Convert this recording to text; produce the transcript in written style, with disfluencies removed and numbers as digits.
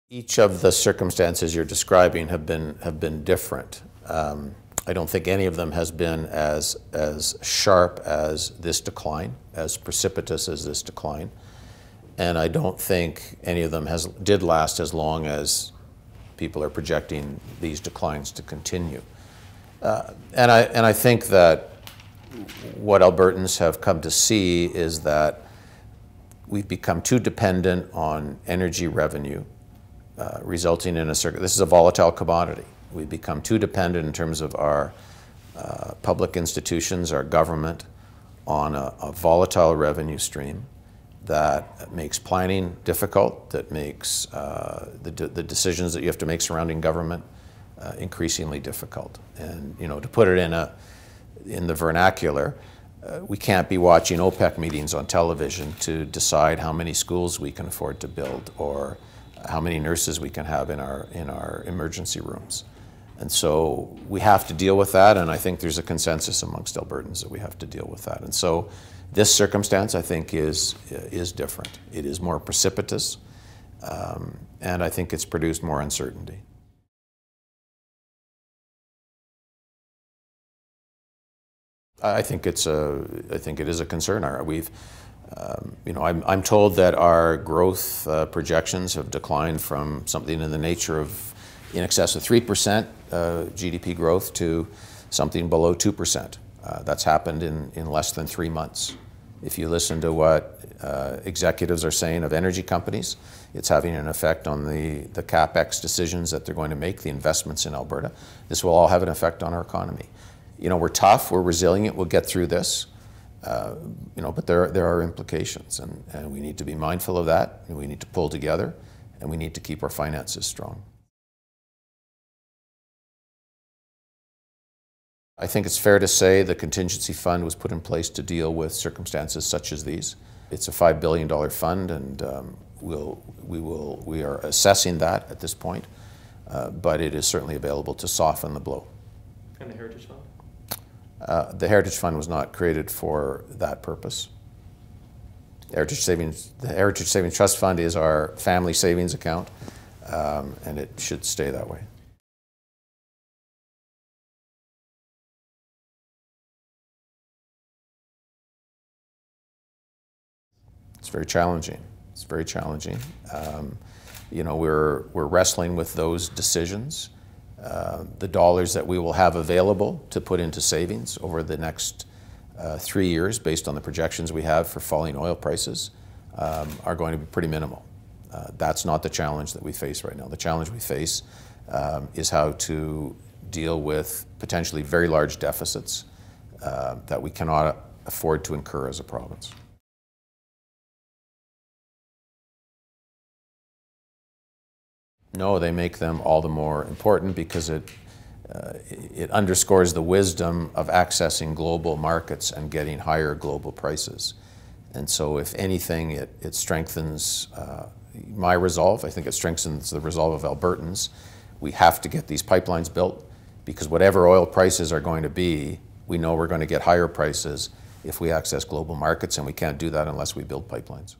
Each of the circumstances you're describing have been different. I don't think any of them has been as sharp as this decline, as precipitous as this decline, and I don't think any of them did last as long as people are projecting these declines to continue. And I think that what Albertans have come to see is that we've become too dependent on energy revenue, resulting in this is a volatile commodity. We've become too dependent in terms of our public institutions, our government, on a volatile revenue stream that makes planning difficult, that makes the decisions that you have to make surrounding government increasingly difficult. And to put it in the vernacular, we can't be watching OPEC meetings on television to decide how many schools we can afford to build or how many nurses we can have in our emergency rooms. And so we have to deal with that, and I think there's a consensus amongst Albertans that we have to deal with that. And so this circumstance, I think, is different. It is more precipitous, and I think it's produced more uncertainty. I think it is a concern. I'm told that our growth projections have declined from something in the nature of in excess of 3% GDP growth to something below 2%. That's happened in less than 3 months. If you listen to what executives are saying of energy companies, it's having an effect on the CapEx decisions that they're going to make, the investments in Alberta. This will all have an effect on our economy. We're tough, we're resilient, we'll get through this, but there are implications, and we need to be mindful of that, and we need to pull together, and we need to keep our finances strong. I think it's fair to say the contingency fund was put in place to deal with circumstances such as these. It's a $5 billion fund, and we are assessing that at this point, but it is certainly available to soften the blow. And the Heritage Fund? The Heritage Fund was not created for that purpose. The Heritage Savings Trust Fund is our family savings account, and it should stay that way. It's very challenging. It's very challenging. We're wrestling with those decisions. The dollars that we will have available to put into savings over the next 3 years, based on the projections we have for falling oil prices, are going to be pretty minimal. That's not the challenge that we face right now. The challenge we face is how to deal with potentially very large deficits that we cannot afford to incur as a province. No, they make them all the more important because it underscores the wisdom of accessing global markets and getting higher global prices. And so if anything, it strengthens my resolve. I think it strengthens the resolve of Albertans. We have to get these pipelines built because whatever oil prices are going to be, we know we're going to get higher prices if we access global markets, and we can't do that unless we build pipelines.